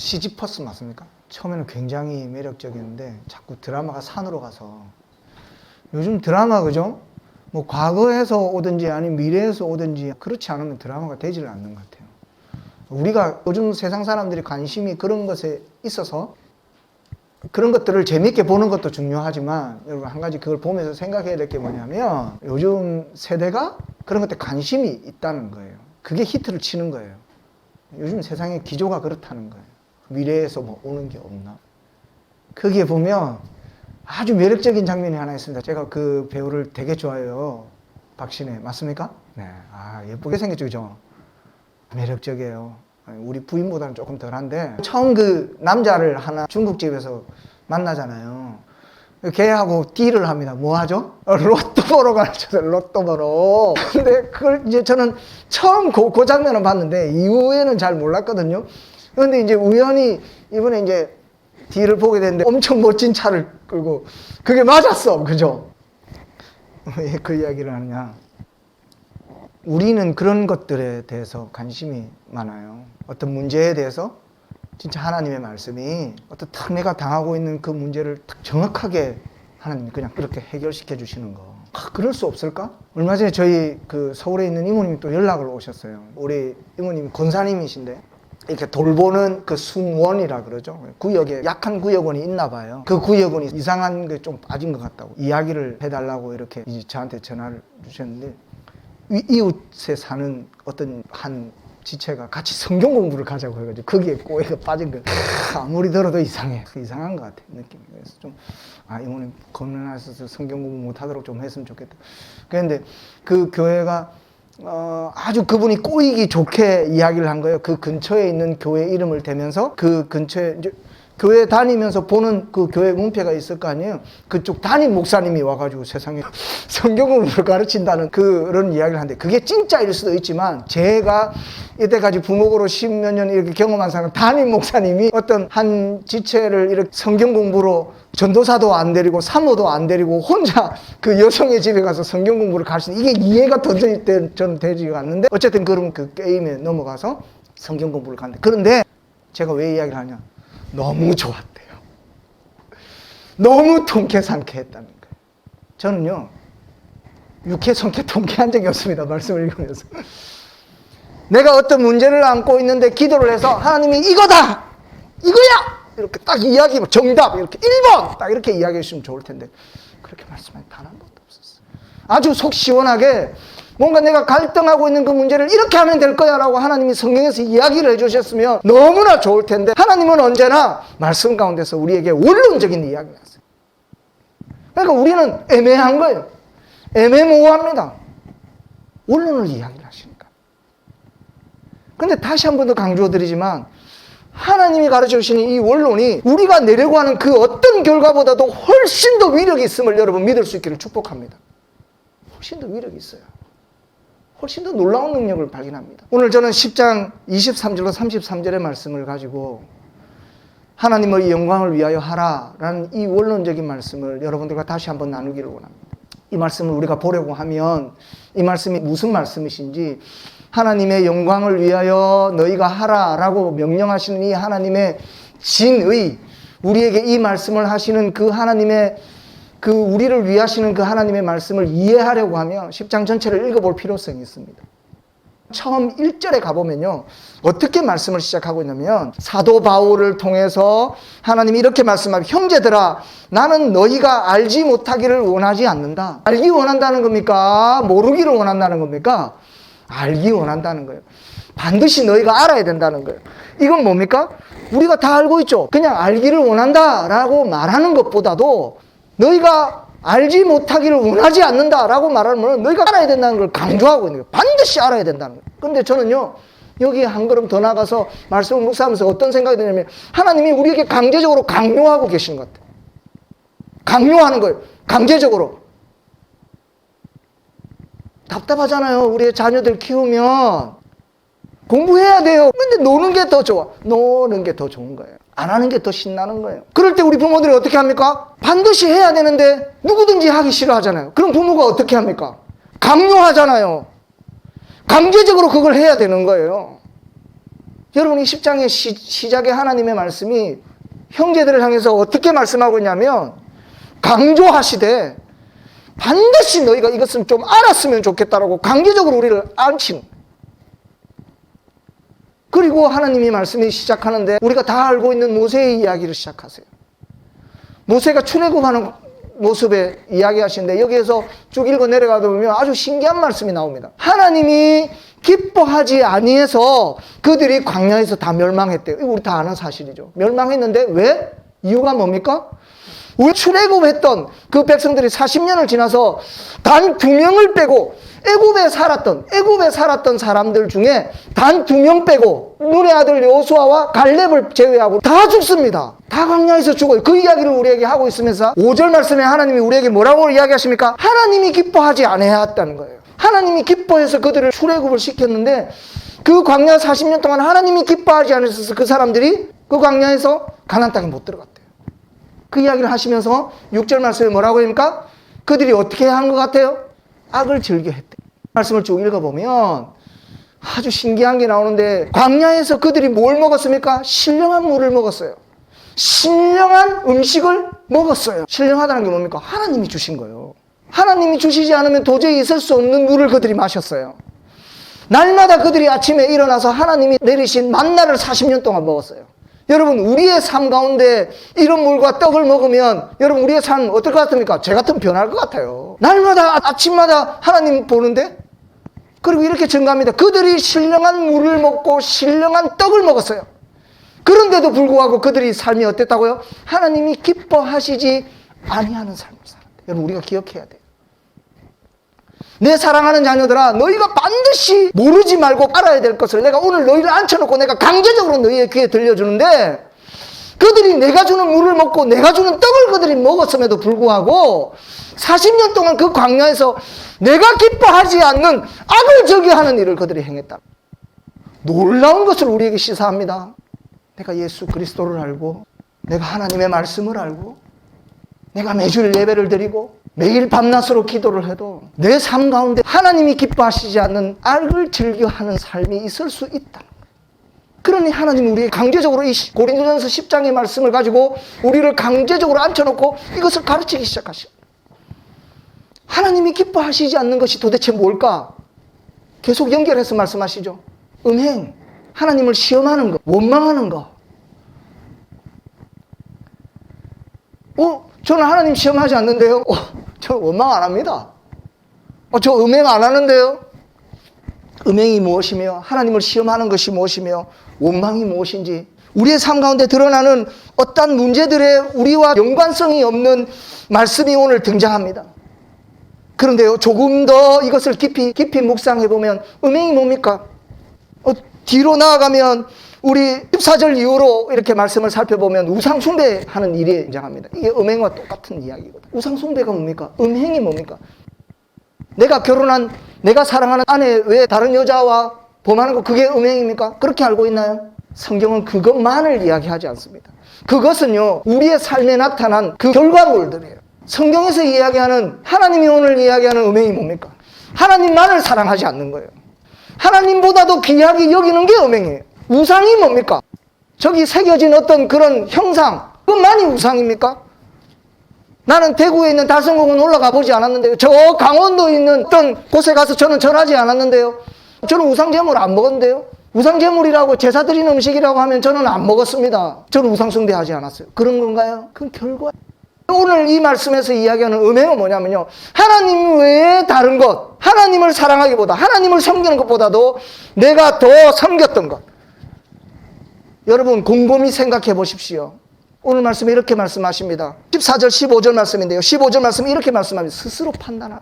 시지퍼스 맞습니까? 처음에는 굉장히 매력적이었는데 자꾸 드라마가 산으로 가서 요즘 드라마 그죠? 뭐 과거에서 오든지 아니면 미래에서 오든지 그렇지 않으면 드라마가 되지를 않는 것 같아요. 우리가 요즘 세상 사람들이 관심이 그런 것에 있어서 그런 것들을 재밌게 보는 것도 중요하지만 여러분 한 가지 그걸 보면서 생각해야 될 게 뭐냐면 요즘 세대가 그런 것에 관심이 있다는 거예요. 그게 히트를 치는 거예요. 요즘 세상의 기조가 그렇다는 거예요. 미래에서 뭐 오는 게 없나? 거기에 보면 아주 매력적인 장면이 하나 있습니다. 제가 그 배우를 되게 좋아해요. 박신혜 맞습니까? 네, 예쁘게 생겼죠, 그죠? 매력적이에요. 우리 부인보다는 조금 덜한데 처음 그 남자를 하나 중국집에서 만나잖아요. 걔하고 딜을 합니다. 뭐 하죠? 로또 보러 가르쳐요. 로또 보러. 근데 그걸 이제 저는 처음 그 장면을 봤는데 이후에는 잘 몰랐거든요. 그런데 이제 우연히 이번에 이제 딜을 보게 됐는데 엄청 멋진 차를 끌고 그게 맞았어. 그죠? 왜 그 이야기를 하느냐? 우리는 그런 것들에 대해서 관심이 많아요. 어떤 문제에 대해서 진짜 하나님의 말씀이 어떤 딱 내가 당하고 있는 그 문제를 딱 정확하게 하나님이 그냥 그렇게 해결시켜 주시는 거. 그럴 수 없을까? 얼마 전에 저희 그 서울에 있는 이모님이 또 연락을 오셨어요. 우리 이모님이 권사님이신데 이렇게 돌보는 그 숭원이라 그러죠. 구역에 약한 구역원이 있나 봐요. 그 구역원이 이상한 게 좀 빠진 것 같다고 이야기를 해달라고 이렇게 이제 저한테 전화를 주셨는데 이웃에 사는 어떤 한 지체가 같이 성경 공부를 가자고 해가지고 거기에 꼬이가 빠진 거예요. 아무리 들어도 이상해. 이상한 것 같아 느낌이. 그래서 좀 이모님 건강하셔서 성경 공부 못하도록 좀 했으면 좋겠다. 그런데 그 교회가 아주 그분이 꼬이기 좋게 이야기를 한 거예요. 그 근처에 있는 교회 이름을 대면서 그 근처에 이제 교회 다니면서 보는 그 교회 문패가 있을 거 아니에요. 그쪽 담임 목사님이 와가지고 세상에 성경 공부를 가르친다는 그런 이야기를 하는데 그게 진짜일 수도 있지만 제가 이때까지 부목으로 10몇 년 이렇게 경험한 사람 담임 목사님이 어떤 한 지체를 이렇게 성경 공부로 전도사도 안 데리고 사모도 안 데리고 혼자 그 여성의 집에 가서 성경 공부를 가르치는 이게 이해가 도저히 저는 되지가 않는데 어쨌든 그럼 그 게임에 넘어가서 성경 공부를 갔는데 그런데 제가 왜 이야기를 하냐 너무 좋았대요. 너무 통쾌상쾌했다는 거예요. 저는요 유쾌, 통쾌한 적이 없습니다. 말씀을 읽으면서 내가 어떤 문제를 안고 있는데 기도를 해서 하나님이 이거다! 이거야! 이렇게 딱 이야기, 정답, 이렇게 1번! 딱 이렇게 이야기해 주시면 좋을 텐데 그렇게 말씀한 단 한 번도 없었어요. 아주 속 시원하게 뭔가 내가 갈등하고 있는 그 문제를 이렇게 하면 될 거야 라고 하나님이 성경에서 이야기를 해주셨으면 너무나 좋을 텐데 하나님은 언제나 말씀 가운데서 우리에게 원론적인 이야기를 하세요. 그러니까 우리는 애매한 거예요. 애매모호합니다. 원론을 이야기를 하시니까. 근데 다시 한 번 더 강조드리지만 하나님이 가르쳐주시는 이 원론이 우리가 내려고 하는 그 어떤 결과보다도 훨씬 더 위력이 있음을 여러분 믿을 수 있기를 축복합니다. 훨씬 더 위력이 있어요. 훨씬 더 놀라운 능력을 발견합니다. 오늘 저는 10장 23절로 33절의 말씀을 가지고 하나님의 영광을 위하여 하라라는 이 원론적인 말씀을 여러분들과 다시 한번 나누기를 원합니다. 이 말씀을 우리가 보려고 하면 이 말씀이 무슨 말씀이신지 하나님의 영광을 위하여 너희가 하라라고 명령하시는 이 하나님의 진의 우리에게 이 말씀을 하시는 그 하나님의 그 우리를 위하시는 그 하나님의 말씀을 이해하려고 하면 10장 전체를 읽어볼 필요성이 있습니다. 처음 1절에 가보면요 어떻게 말씀을 시작하고 있냐면 사도 바울을 통해서 하나님이 이렇게 말씀합니다. 형제들아 나는 너희가 알지 못하기를 원하지 않는다. 알기 원한다는 겁니까? 모르기를 원한다는 겁니까? 알기 원한다는 거예요. 반드시 너희가 알아야 된다는 거예요. 이건 뭡니까? 우리가 다 알고 있죠. 그냥 알기를 원한다라고 말하는 것보다도 너희가 알지 못하기를 원하지 않는다라고 말하면 너희가 알아야 된다는 걸 강조하고 있는 거예요. 반드시 알아야 된다는 거예요. 그런데 저는요 여기 한 걸음 더 나가서 말씀을 묵상하면서 어떤 생각이 드냐면 하나님이 우리에게 강제적으로 강요하고 계시는 것 같아요. 강요하는 거예요. 강제적으로. 답답하잖아요. 우리의 자녀들 키우면 공부해야 돼요. 근데 노는 게 더 좋아. 노는 게 더 좋은 거예요. 안 하는 게 더 신나는 거예요. 그럴 때 우리 부모들이 어떻게 합니까? 반드시 해야 되는데 누구든지 하기 싫어하잖아요. 그럼 부모가 어떻게 합니까? 강요하잖아요. 강제적으로 그걸 해야 되는 거예요. 여러분 이 10장의 시작에 하나님의 말씀이 형제들을 향해서 어떻게 말씀하고 있냐면 강조하시되 반드시 너희가 이것은 좀 알았으면 좋겠다라고 강제적으로 우리를 안치는. 그리고 하나님이 말씀이 시작하는데 우리가 다 알고 있는 모세의 이야기를 시작하세요. 모세가 출애굽하는 모습에 이야기하시는데 여기에서 쭉 읽어 내려가다 보면 아주 신기한 말씀이 나옵니다. 하나님이 기뻐하지 아니해서 그들이 광야에서 다 멸망했대요. 이거 우리 다 아는 사실이죠. 멸망했는데 왜? 이유가 뭡니까? 우리 출애굽했던 그 백성들이 40년을 지나서 단 2명을 빼고 애굽에 살았던 사람들 중에 단 2명 빼고 눈의 아들 여호수아와 갈렙을 제외하고 다 죽습니다. 다 광야에서 죽어요. 그 이야기를 우리에게 하고 있으면서 5절 말씀에 하나님이 우리에게 뭐라고 이야기하십니까? 하나님이 기뻐하지 않았다는 거예요. 하나님이 기뻐해서 그들을 출애굽을 시켰는데 그 광야 40년 동안 하나님이 기뻐하지 않으셔서 그 사람들이 그 광야에서 가나안 땅에 못 들어갔대요. 그 이야기를 하시면서 6절 말씀에 뭐라고 합니까? 그들이 어떻게 한 것 같아요? 악을 즐겨했대. 말씀을 쭉 읽어보면 아주 신기한 게 나오는데 광야에서 그들이 뭘 먹었습니까? 신령한 물을 먹었어요. 신령한 음식을 먹었어요. 신령하다는 게 뭡니까? 하나님이 주신 거예요. 하나님이 주시지 않으면 도저히 있을 수 없는 물을 그들이 마셨어요. 날마다 그들이 아침에 일어나서 하나님이 내리신 만나를 40년 동안 먹었어요. 여러분 우리의 삶 가운데 이런 물과 떡을 먹으면 여러분 우리의 삶 어떨 것 같습니까? 제 같으면 변할 것 같아요. 날마다 아침마다 하나님 보는데 그리고 이렇게 증가합니다. 그들이 신령한 물을 먹고 신령한 떡을 먹었어요. 그런데도 불구하고 그들이 삶이 어땠다고요? 하나님이 기뻐하시지 아니하는 삶을 살았대요. 여러분 우리가 기억해야 돼요. 내 사랑하는 자녀들아, 너희가 반드시 모르지 말고 알아야 될 것을 내가 오늘 너희를 앉혀놓고 내가 강제적으로 너희의 귀에 들려주는데 그들이 내가 주는 물을 먹고 내가 주는 떡을 그들이 먹었음에도 불구하고 40년 동안 그 광야에서 내가 기뻐하지 않는 악을 저기하는 일을 그들이 행했다. 놀라운 것을 우리에게 시사합니다. 내가 예수 그리스도를 알고 내가 하나님의 말씀을 알고 내가 매주일 예배를 드리고 매일 밤낮으로 기도를 해도 내 삶 가운데 하나님이 기뻐하시지 않는 악을 즐겨하는 삶이 있을 수 있다. 그러니 하나님은 우리에게 강제적으로 이 고린도전서 10장의 말씀을 가지고 우리를 강제적으로 앉혀놓고 이것을 가르치기 시작하십니다. 하나님이 기뻐하시지 않는 것이 도대체 뭘까? 계속 연결해서 말씀하시죠. 음행, 하나님을 시험하는 것, 원망하는 것. 저는 하나님 시험하지 않는데요. 저 원망 안 합니다. 저 음행 안 하는데요. 음행이 무엇이며 하나님을 시험하는 것이 무엇이며 원망이 무엇인지 우리의 삶 가운데 드러나는 어떤 문제들의 우리와 연관성이 없는 말씀이 오늘 등장합니다. 그런데요, 조금 더 이것을 깊이 묵상해 보면 음행이 뭡니까? 뒤로 나아가면 우리 14절 이후로 이렇게 말씀을 살펴보면 우상숭배하는 일이 등장합니다. 이게 음행과 똑같은 이야기거든요. 우상숭배가 뭡니까? 음행이 뭡니까? 내가 결혼한, 내가 사랑하는 아내 왜 다른 여자와 범하는 거 그게 음행입니까? 그렇게 알고 있나요? 성경은 그것만을 이야기하지 않습니다. 그것은요, 우리의 삶에 나타난 그 결과물들이에요. 성경에서 이야기하는, 하나님이 오늘 이야기하는 음행이 뭡니까? 하나님만을 사랑하지 않는 거예요. 하나님보다도 귀하게 여기는 게 음행이에요. 우상이 뭡니까? 저기 새겨진 어떤 그런 형상, 그것만이 우상입니까? 나는 대구에 있는 달성공원 올라가 보지 않았는데요. 저 강원도에 있는 어떤 곳에 가서 저는 절하지 않았는데요. 저는 우상제물 안 먹었는데요. 우상제물이라고 제사 드리는 음식이라고 하면 저는 안 먹었습니다. 저는 우상숭배하지 않았어요. 그런 건가요? 그건 결과예요. 오늘 이 말씀에서 이야기하는 음행은 뭐냐면요, 하나님 외에 다른 것, 하나님을 사랑하기보다, 하나님을 섬기는 것보다도 내가 더 섬겼던 것. 여러분 곰곰이 생각해 보십시오. 오늘 말씀에 이렇게 말씀하십니다. 14절 15절 말씀인데요, 15절 말씀에 이렇게 말씀합니다. 스스로 판단하라.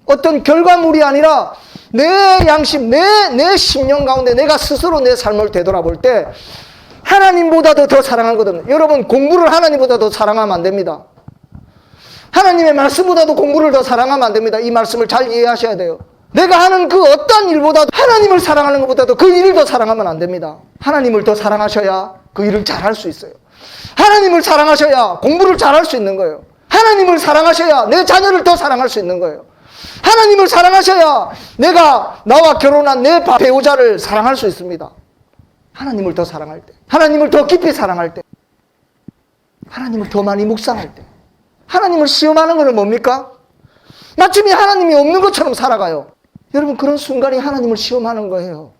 어떤 결과물이 아니라 내 양심, 내 심령 가운데 내가 스스로 내 삶을 되돌아볼 때 하나님보다도 더 사랑하거든요. 여러분 공부를 하나님보다 더 사랑하면 안 됩니다. 하나님의 말씀보다도 공부를 더 사랑하면 안 됩니다. 이 말씀을 잘 이해하셔야 돼요. 내가 하는 그 어떤 일보다도 하나님을 사랑하는 것보다도 그 일을 더 사랑하면 안 됩니다. 하나님을 더 사랑하셔야 그 일을 잘할 수 있어요. 하나님을 사랑하셔야 공부를 잘할 수 있는 거예요. 하나님을 사랑하셔야 내 자녀를 더 사랑할 수 있는 거예요. 하나님을 사랑하셔야 내가 나와 결혼한 내 배우자를 사랑할 수 있습니다. 하나님을 더 사랑할 때, 하나님을 더 깊이 사랑할 때, 하나님을 더 많이 묵상할 때. 하나님을 시험하는 것은 뭡니까? 마침이 하나님이 없는 것처럼 살아가요. 여러분, 그런 순간이 하나님을 시험하는 거예요.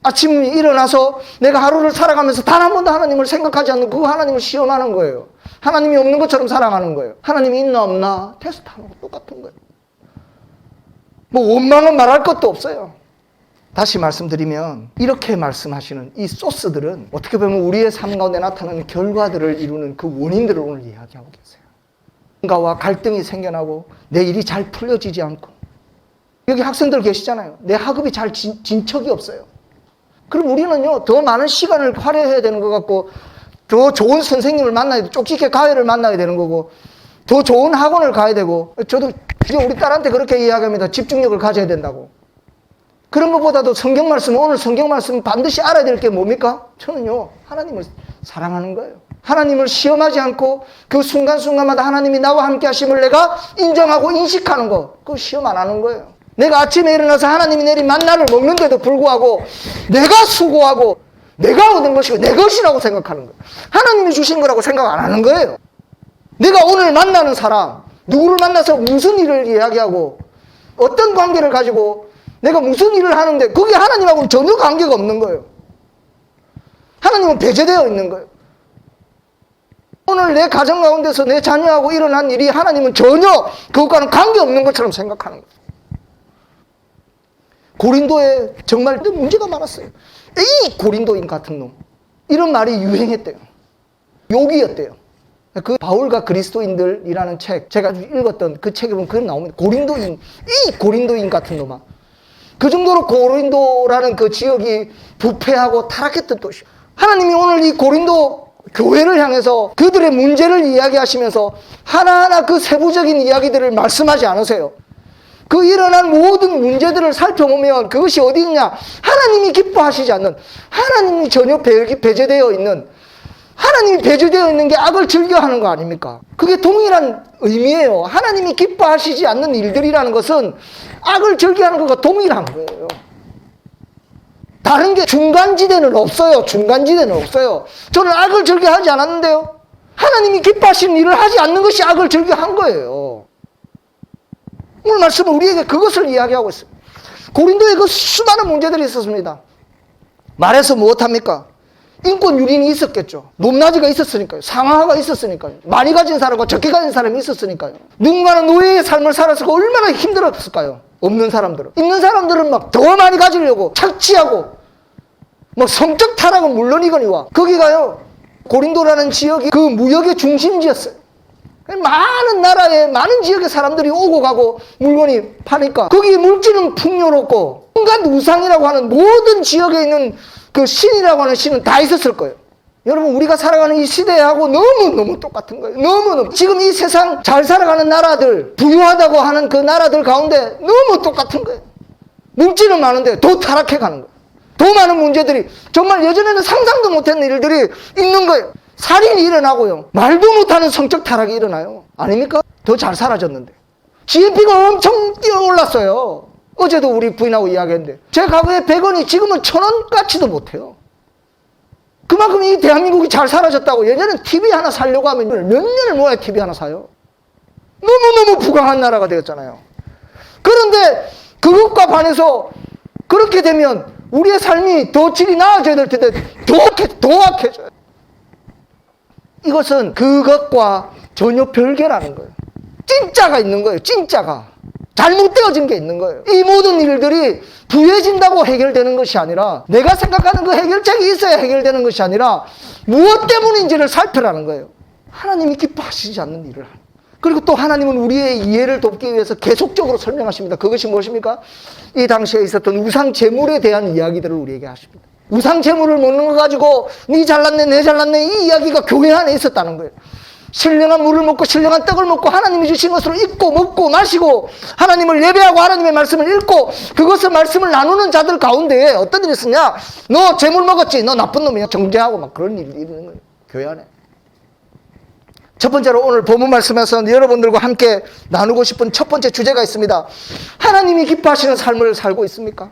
아침에 일어나서 내가 하루를 살아가면서 단 한 번도 하나님을 생각하지 않는 그 하나님을 시험하는 거예요. 하나님이 없는 것처럼 살아가는 거예요. 하나님이 있나 없나 테스트하는 거 똑같은 거예요. 뭐 원망은 말할 것도 없어요. 다시 말씀드리면 이렇게 말씀하시는 이 소스들은 어떻게 보면 우리의 삶 가운데 나타나는 결과들을 이루는 그 원인들을 오늘 이야기하고 계세요. 뭔가와 갈등이 생겨나고 내 일이 잘 풀려지지 않고, 여기 학생들 계시잖아요. 내 학업이 잘 진척이 없어요. 그럼 우리는요, 더 많은 시간을 할애해야 되는 것 같고, 더 좋은 선생님을 만나야 돼. 쪽집게 가회를 만나야 되는 거고, 더 좋은 학원을 가야 되고. 저도 우리 딸한테 그렇게 이야기합니다. 집중력을 가져야 된다고. 그런 것보다도 성경 말씀, 오늘 성경 말씀 반드시 알아야 될 게 뭡니까? 저는요, 하나님을 사랑하는 거예요. 하나님을 시험하지 않고 그 순간순간마다 하나님이 나와 함께 하심을 내가 인정하고 인식하는 거, 그거 시험 안 하는 거예요. 내가 아침에 일어나서 하나님이 내린 만나를 먹는데도 불구하고 내가 수고하고 내가 얻은 것이고 내 것이라고 생각하는 거예요. 하나님이 주신 거라고 생각 안 하는 거예요. 내가 오늘 만나는 사람, 누구를 만나서 무슨 일을 이야기하고 어떤 관계를 가지고 내가 무슨 일을 하는데 그게 하나님하고는 전혀 관계가 없는 거예요. 하나님은 배제되어 있는 거예요. 오늘 내 가정 가운데서 내 자녀하고 일어난 일이 하나님은 전혀 그것과는 관계없는 것처럼 생각하는 거예요. 고린도에 정말 문제가 많았어요. 이 고린도인 같은 놈, 이런 말이 유행했대요. 욕이었대요. 그 바울과 그리스도인들이라는 책, 제가 읽었던 그 책에 보면 그런 나옵니다. 고린도인, 이 고린도인 같은 놈아. 그 정도로 고린도라는 그 지역이 부패하고 타락했던 도시. 하나님이 오늘 이 고린도 교회를 향해서 그들의 문제를 이야기하시면서 하나하나 그 세부적인 이야기들을 말씀하지 않으세요. 그 일어난 모든 문제들을 살펴보면 그것이 어디 있냐? 하나님이 기뻐하시지 않는, 하나님이 전혀 배제되어 있는, 하나님이 배제되어 있는 게 악을 즐겨하는 거 아닙니까? 그게 동일한 의미예요. 하나님이 기뻐하시지 않는 일들이라는 것은 악을 즐겨하는 것과 동일한 거예요. 다른 게 중간지대는 없어요. 중간지대는 없어요. 저는 악을 즐겨하지 않았는데요. 하나님이 기뻐하시는 일을 하지 않는 것이 악을 즐겨한 거예요. 오늘 말씀은 우리에게 그것을 이야기하고 있어요. 고린도에 그 수많은 문제들이 있었습니다. 말해서 무엇합니까? 인권 유린이 있었겠죠. 높낮이가 있었으니까요. 상하가 있었으니까요. 많이 가진 사람과 적게 가진 사람이 있었으니까요. 누군가는 노예의 삶을 살아서 얼마나 힘들었을까요? 없는 사람들은. 있는 사람들은 막 더 많이 가지려고 착취하고 뭐 성적 타락은 물론이거니와 거기가요, 고린도라는 지역이 그 무역의 중심지였어요. 많은 나라에 많은 지역의 사람들이 오고 가고 물건이 파니까 거기 물질은 풍요롭고 온갖 우상이라고 하는 모든 지역에 있는 그 신이라고 하는 신은 다 있었을 거예요. 여러분, 우리가 살아가는 이 시대하고 너무너무 똑같은 거예요. 너무너무. 지금 이 세상 잘 살아가는 나라들, 부유하다고 하는 그 나라들 가운데 너무 똑같은 거예요. 물질은 많은데 더 타락해 가는 거예요. 더 많은 문제들이, 정말 예전에는 상상도 못했는 일들이 있는 거예요. 살인이 일어나고요. 말도 못하는 성적 타락이 일어나요. 아닙니까? 더 잘 살아졌는데. GNP가 엄청 뛰어올랐어요. 어제도 우리 부인하고 이야기했는데 제 가구에 100원이 지금은 1000원 가치도 못해요. 그만큼 이 대한민국이 잘 살아졌다고. 예전엔 TV 하나 사려고 하면 몇 년을 모아야 TV 하나 사요. 너무너무 부강한 나라가 되었잖아요. 그런데 그것과 반해서 그렇게 되면 우리의 삶이 더 질이 나아져야 될 텐데 더 악해져요. 이것은 그것과 전혀 별개라는 거예요. 진짜가 있는 거예요. 진짜가. 잘못되어진 게 있는 거예요. 이 모든 일들이 부해진다고 해결되는 것이 아니라, 내가 생각하는 그 해결책이 있어야 해결되는 것이 아니라 무엇 때문인지를 살펴라는 거예요. 하나님이 기뻐하시지 않는 일을 하는. 그리고 또 하나님은 우리의 이해를 돕기 위해서 계속적으로 설명하십니다. 그것이 무엇입니까? 이 당시에 있었던 우상 제물에 대한 이야기들을 우리에게 하십니다. 우상 제물을 먹는 거 가지고 네 잘났네 내 잘났네 이 이야기가 교회 안에 있었다는 거예요. 신령한 물을 먹고 신령한 떡을 먹고 하나님이 주신 것으로 읽고 먹고 마시고 하나님을 예배하고 하나님의 말씀을 읽고 그것을 말씀을 나누는 자들 가운데 어떤 일이 있었냐? 너 재물 먹었지? 너 나쁜 놈이야. 정죄하고 막 그런 일이 있는 거예요. 교회 안에. 첫 번째로 오늘 본문 말씀에서 여러분들과 함께 나누고 싶은 첫 번째 주제가 있습니다. 하나님이 기뻐하시는 삶을 살고 있습니까?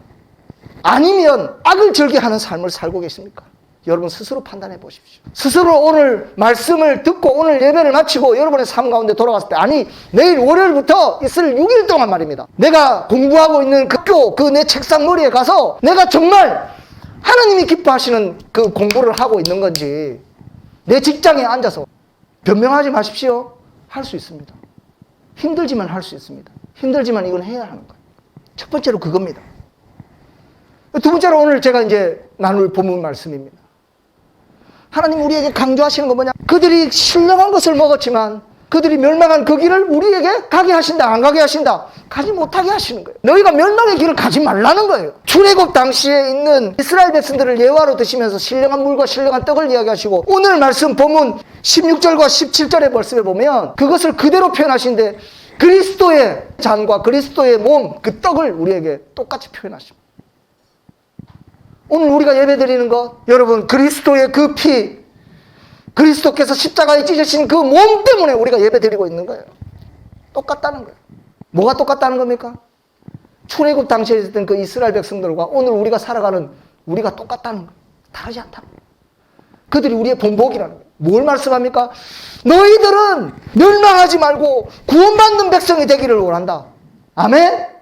아니면 악을 즐겨하는 삶을 살고 계십니까? 여러분 스스로 판단해 보십시오. 스스로 오늘 말씀을 듣고 오늘 예배를 마치고 여러분의 삶 가운데 돌아갔을 때, 아니 내일 월요일부터 있을 6일 동안 말입니다, 내가 공부하고 있는 그 학교 그 내 책상 머리에 가서 내가 정말 하나님이 기뻐하시는 그 공부를 하고 있는 건지, 내 직장에 앉아서 변명하지 마십시오. 할 수 있습니다. 힘들지만 할 수 있습니다. 힘들지만 이건 해야 하는 거예요. 첫 번째로 그겁니다. 두 번째로 오늘 제가 이제 나눌 본문 말씀입니다. 하나님 우리에게 강조하시는 건 뭐냐? 그들이 신령한 것을 먹었지만 그들이 멸망한 그 길을 우리에게 가게 하신다. 안 가게 하신다. 가지 못하게 하시는 거예요. 너희가 멸망의 길을 가지 말라는 거예요. 출애굽 당시에 있는 이스라엘 백성들을 예화로 드시면서 신령한 물과 신령한 떡을 이야기하시고, 오늘 말씀 본문 16절과 17절의 말씀에 보면 그것을 그대로 표현하신데 그리스도의 잔과 그리스도의 몸, 그 떡을 우리에게 똑같이 표현하십니다. 오늘 우리가 예배드리는 것, 여러분 그리스도의 그 피, 그리스도께서 십자가에 찢으신 그 몸 때문에 우리가 예배드리고 있는 거예요. 똑같다는 거예요. 뭐가 똑같다는 겁니까? 출애굽 당시에 있었던 그 이스라엘 백성들과 오늘 우리가 살아가는 우리가 똑같다는 거예요. 다르지 않다는 거예요. 그들이 우리의 본보기라는 거예요. 뭘 말씀합니까? 너희들은 멸망하지 말고 구원받는 백성이 되기를 원한다. 아멘?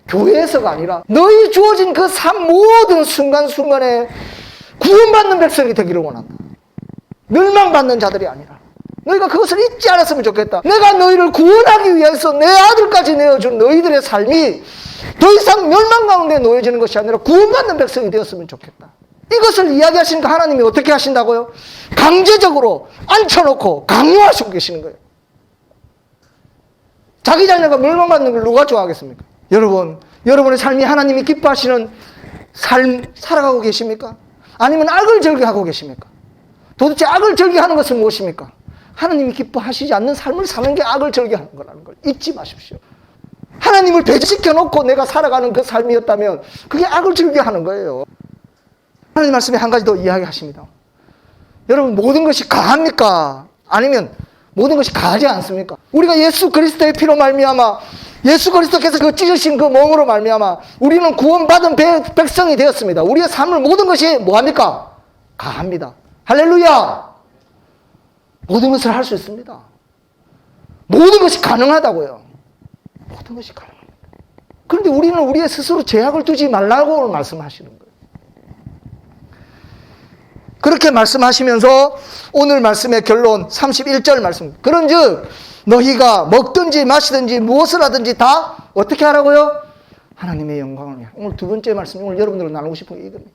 교회에서가 아니라 너희 주어진 그 삶 모든 순간순간에 구원받는 백성이 되기를 원한다. 멸망받는 자들이 아니라. 너희가 그것을 잊지 않았으면 좋겠다. 내가 너희를 구원하기 위해서 내 아들까지 내어준 너희들의 삶이 더 이상 멸망 가운데 놓여지는 것이 아니라 구원받는 백성이 되었으면 좋겠다. 이것을 이야기하시니까 하나님이 어떻게 하신다고요? 강제적으로 앉혀놓고 강요하시고 계시는 거예요. 자기 자녀가 멸망받는 걸 누가 좋아하겠습니까? 여러분, 여러분의 삶이 하나님이 기뻐하시는 삶 살아가고 계십니까? 아니면 악을 즐겨하고 계십니까? 도대체 악을 즐겨하는 것은 무엇입니까? 하나님이 기뻐하시지 않는 삶을 사는 게 악을 즐겨하는 거라는 걸 잊지 마십시오. 하나님을 배제시켜 놓고 내가 살아가는 그 삶이었다면 그게 악을 즐겨하는 거예요. 하나님 말씀에 한 가지 더 이야기하십니다. 여러분, 모든 것이 가합니까? 아니면 모든 것이 가하지 않습니까? 우리가 예수 그리스도의 피로 말미암아, 예수 그리스도께서 그 찢으신 그 몸으로 말미암아 우리는 구원받은 백성이 되었습니다. 우리의 삶을 모든 것이 뭐합니까? 가합니다. 할렐루야! 모든 것을 할 수 있습니다. 모든 것이 가능하다고요. 모든 것이 가능합니다. 그런데 우리는 우리의 스스로 제약을 두지 말라고 말씀하시는 거예요. 그렇게 말씀하시면서 오늘 말씀의 결론 31절 말씀, 그런즉 너희가 먹든지 마시든지 무엇을 하든지 다 어떻게 하라고요? 하나님의 영광을 위하여. 오늘 두 번째 말씀, 오늘 여러분들과 나누고 싶은 게 이겁니다.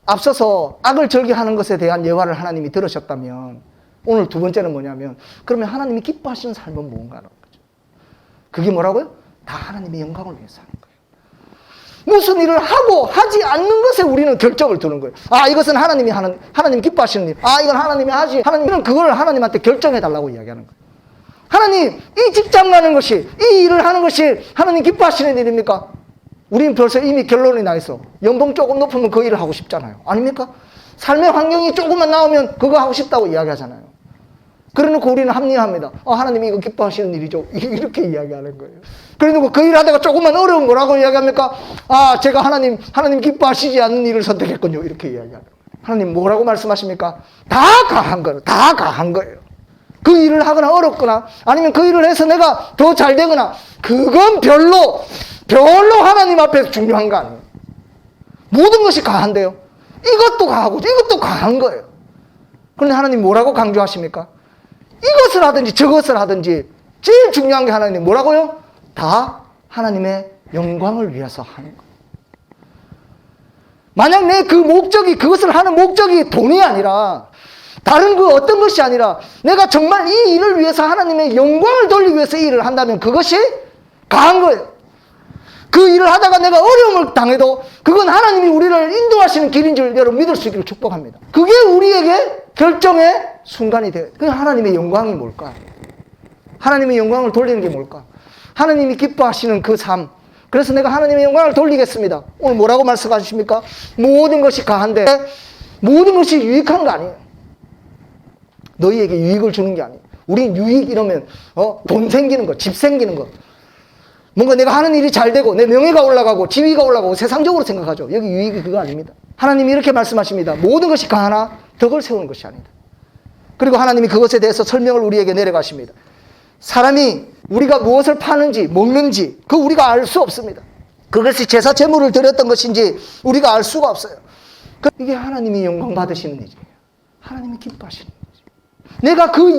앞서서 악을 즐겨하는 것에 대한 예화를 하나님이 들으셨다면 오늘 두 번째는 뭐냐면, 그러면 하나님이 기뻐하시는 삶은 뭔가라는 거죠. 그게 뭐라고요? 다 하나님의 영광을 위해서 하는 거예요. 무슨 일을 하고 하지 않는 것에 우리는 결정을 두는 거예요. 아, 이것은 하나님이 하는, 하나님 기뻐하시는 일. 아, 이건 하나님이 하지. 하나님은 그걸 하나님한테 결정해 달라고 이야기하는 거예요. 하나님, 이 직장 가는 것이, 이 일을 하는 것이 하나님 기뻐하시는 일입니까? 우리는 벌써 이미 결론이 나 있어. 연봉 조금 높으면 그 일을 하고 싶잖아요. 아닙니까? 삶의 환경이 조금만 나오면 그거 하고 싶다고 이야기하잖아요. 그래놓고 우리는 합리화합니다. 하나님이 이거 기뻐하시는 일이죠. 이렇게 이야기하는 거예요. 그래놓고 그 일 하다가 조금만 어려운 뭐라고 이야기합니까? 아, 제가 하나님 기뻐하시지 않는 일을 선택했군요. 이렇게 이야기하는 거예요. 하나님 뭐라고 말씀하십니까? 다 가한 거예요. 다 가한 거예요. 그 일을 하거나 어렵거나 아니면 그 일을 해서 내가 더 잘 되거나 그건 별로 하나님 앞에서 중요한 거 아니에요. 모든 것이 가한데요. 이것도 가하고 이것도 가한 거예요. 그런데 하나님 뭐라고 강조하십니까? 이것을 하든지 저것을 하든지 제일 중요한 게 하나님 뭐라고요? 다 하나님의 영광을 위해서 하는 거예요. 만약 내 그 목적이, 그것을 하는 목적이 돈이 아니라 다른 그 어떤 것이 아니라 내가 정말 이 일을 위해서 하나님의 영광을 돌리기 위해서 이 일을 한다면 그것이 가한 거예요. 그 일을 하다가 내가 어려움을 당해도 그건 하나님이 우리를 인도하시는 길인 줄 여러분 믿을 수 있기를 축복합니다. 그게 우리에게 결정의 순간이 돼요. 그 하나님의 영광이 뭘까? 하나님의 영광을 돌리는 게 뭘까? 하나님이 기뻐하시는 그 삶. 그래서 내가 하나님의 영광을 돌리겠습니다. 오늘 뭐라고 말씀하십니까? 모든 것이 가한데 모든 것이 유익한 거 아니에요. 너희에게 유익을 주는 게 아니에요. 우린 유익 이러면 돈 생기는 거, 집 생기는 거, 뭔가 내가 하는 일이 잘 되고 내 명예가 올라가고 지위가 올라가고 세상적으로 생각하죠. 여기 유익이 그거 아닙니다. 하나님이 이렇게 말씀하십니다. 모든 것이 가하나 덕을 세우는 것이 아니다. 그리고 하나님이 그것에 대해서 설명을 우리에게 내려가십니다. 사람이 우리가 무엇을 파는지 먹는지 그 우리가 알 수 없습니다. 그것이 제사 제물을 드렸던 것인지 우리가 알 수가 없어요. 이게 하나님이 영광 받으시는 일이에요. 하나님이 기뻐하시는 거죠. 내가 그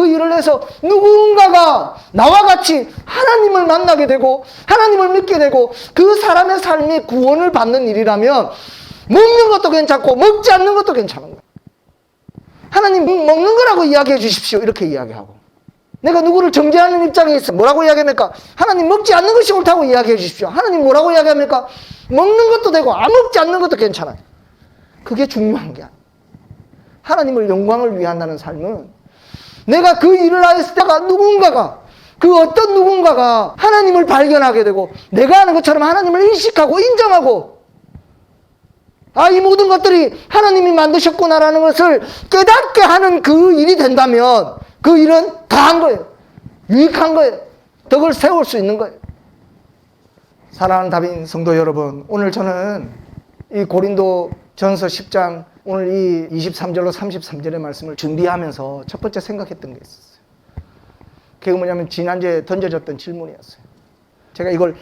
일을 해서 누군가가 나와 같이 하나님을 만나게 되고 하나님을 믿게 되고 그 사람의 삶이 구원을 받는 일이라면 먹는 것도 괜찮고 먹지 않는 것도 괜찮은 거예요. 하나님 먹는 거라고 이야기해 주십시오. 이렇게 이야기하고 내가 누구를 정죄하는 입장에 있어 뭐라고 이야기합니까? 하나님 먹지 않는 것이 옳다고 이야기해 주십시오. 하나님 뭐라고 이야기합니까? 먹는 것도 되고 안 먹지 않는 것도 괜찮아요. 그게 중요한 게 아니에요. 하나님을 영광을 위한다는 삶은 내가 그 일을 하였을 때가 그 어떤 누군가가 하나님을 발견하게 되고 내가 하는 것처럼 하나님을 인식하고 인정하고 이 모든 것들이 하나님이 만드셨구나라는 것을 깨닫게 하는 그 일이 된다면 그 일은 다한 거예요. 유익한 거예요. 덕을 세울 수 있는 거예요. 사랑하는 다빈 성도 여러분, 오늘 저는 이 고린도 전서 10장 오늘 이 23절로 33절의 말씀을 준비하면서 첫 번째 생각했던 게 있었어요. 그게 뭐냐면 지난주에 던져졌던 질문이었어요. 제가 이걸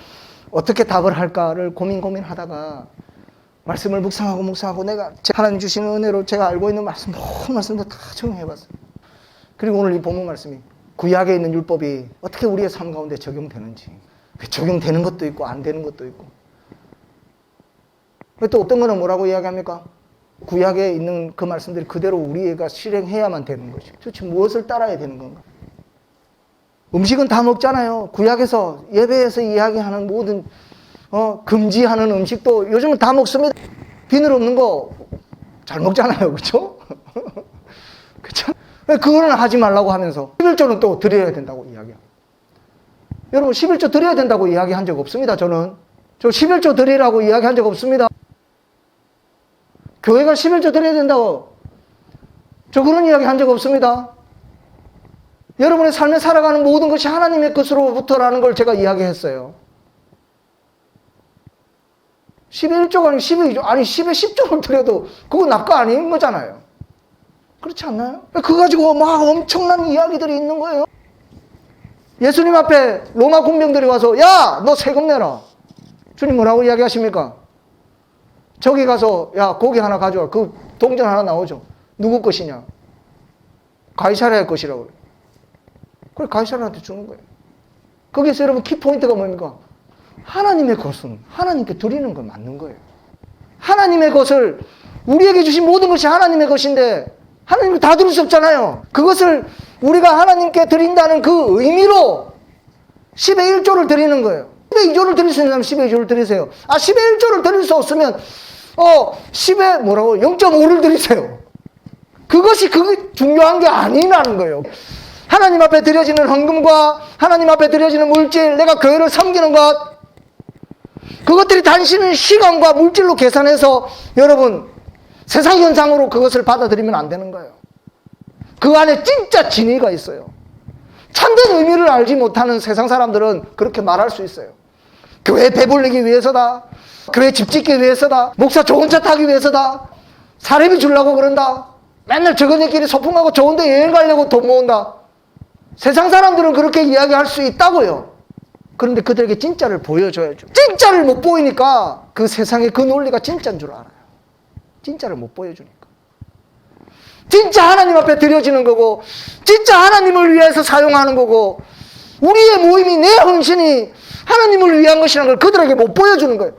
어떻게 답을 할까를 고민하다가 말씀을 묵상하고 내가 하나님 주시는 은혜로 제가 알고 있는 말씀 모든 말씀도 다 정리해봤어요. 그리고 오늘 이 본문 말씀이 구약에 있는 율법이 어떻게 우리의 삶 가운데 적용되는지, 적용되는 것도 있고 안 되는 것도 있고, 또 어떤 거는 뭐라고 이야기합니까? 구약에 있는 그 말씀들이 그대로 우리가 실행해야만 되는 것이. 도대체 무엇을 따라야 되는 건가? 음식은 다 먹잖아요. 구약에서 예배에서 이야기하는 모든 금지하는 음식도 요즘은 다 먹습니다. 비늘 없는 거 잘 먹잖아요. 그렇죠? 그렇죠? 그거는 하지 말라고 하면서 11조는 또 드려야 된다고 이야기합니다. 여러분 11조 드려야 된다고 이야기한 적 없습니다. 저는 11조 드리라고 이야기한 적 없습니다. 교회가 11조 드려야 된다고 저 그런 이야기 한 적 없습니다. 여러분의 삶에 살아가는 모든 것이 하나님의 것으로부터라는 걸 제가 이야기했어요. 11조가 아니고 12조, 아니 10에 10조를 드려도 그거 납가 아닌 거잖아요. 그렇지 않나요? 그거 가지고 막 엄청난 이야기들이 있는 거예요. 예수님 앞에 로마 군병들이 와서 야, 너 세금 내라. 주님 뭐라고 이야기하십니까? 저기 가서 야, 고기 하나 가져와. 그 동전 하나 나오죠. 누구 것이냐? 가이사랴의 것이라고. 그래 가이사랴한테 주는 거예요. 거기서 여러분 키포인트가 뭡니까? 하나님의 것은 하나님께 드리는 건 맞는 거예요. 하나님의 것을 우리에게 주신 모든 것이 하나님의 것인데 하나님을 다 드릴 수 없잖아요. 그것을 우리가 하나님께 드린다는 그 의미로 10의 1조를 드리는 거예요. 10의 2조를 드릴 수 있는 사람 10의 2조를 드리세요. 10의 1조를 드릴 수 없으면 10의 0.5를 드리세요. 그것이 그게 중요한 게 아니라는 거예요. 하나님 앞에 드려지는 헌금과 하나님 앞에 드려지는 물질, 내가 교회를 섬기는 것, 그것들이 단순히 시간과 물질로 계산해서 여러분 세상 현상으로 그것을 받아들이면 안 되는 거예요. 그 안에 진짜 진의가 있어요. 참된 의미를 알지 못하는 세상 사람들은 그렇게 말할 수 있어요. 교회 배불리기 위해서다. 교회 집 짓기 위해서다. 목사 좋은 차 타기 위해서다. 사례비 주려고 그런다. 맨날 저거네끼리 소풍하고 좋은 데 여행 가려고 돈 모은다. 세상 사람들은 그렇게 이야기할 수 있다고요. 그런데 그들에게 진짜를 보여줘야죠. 진짜를 못 보이니까 그 세상의 그 논리가 진짜인 줄 알아요. 진짜를 못 보여주니까. 진짜 하나님 앞에 드려지는 거고 진짜 하나님을 위해서 사용하는 거고 우리의 모임이 내 헌신이 하나님을 위한 것이라는 걸 그들에게 못 보여주는 거예요.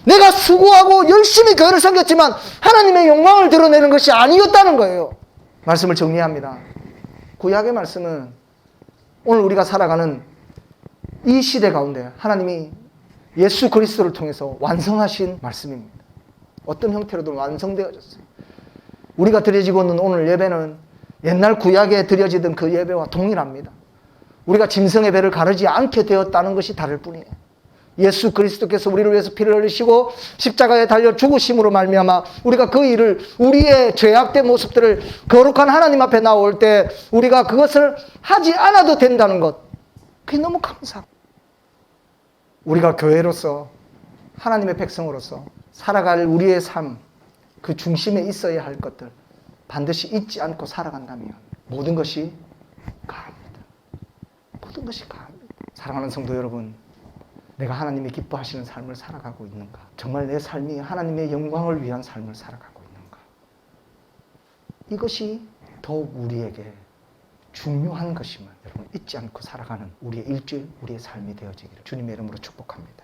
내가 수고하고 열심히 교회를 섬겼지만 하나님의 영광을 드러내는 것이 아니었다는 거예요. 말씀을 정리합니다. 구약의 말씀은 오늘 우리가 살아가는 이 시대 가운데 하나님이 예수 그리스도를 통해서 완성하신 말씀입니다. 어떤 형태로든 완성되어졌어요. 우리가 드려지고 있는 오늘 예배는 옛날 구약에 드려지던 그 예배와 동일합니다. 우리가 짐승의 배를 가르지 않게 되었다는 것이 다를 뿐이에요. 예수 그리스도께서 우리를 위해서 피를 흘리시고 십자가에 달려 죽으심으로 말미암아 우리가 그 일을 우리의 죄악된 모습들을 거룩한 하나님 앞에 나올 때 우리가 그것을 하지 않아도 된다는 것, 그게 너무 감사하고. 우리가 교회로서 하나님의 백성으로서 살아갈 우리의 삶, 그 중심에 있어야 할 것들 반드시 잊지 않고 살아간다면 모든 것이 가합니다. 모든 것이 가합니다. 사랑하는 성도 여러분, 내가 하나님이 기뻐하시는 삶을 살아가고 있는가? 정말 내 삶이 하나님의 영광을 위한 삶을 살아가고 있는가? 이것이 더욱 우리에게 중요한 것임을 여러분 잊지 않고 살아가는 우리의 일주일, 우리의 삶이 되어지기를 주님의 이름으로 축복합니다.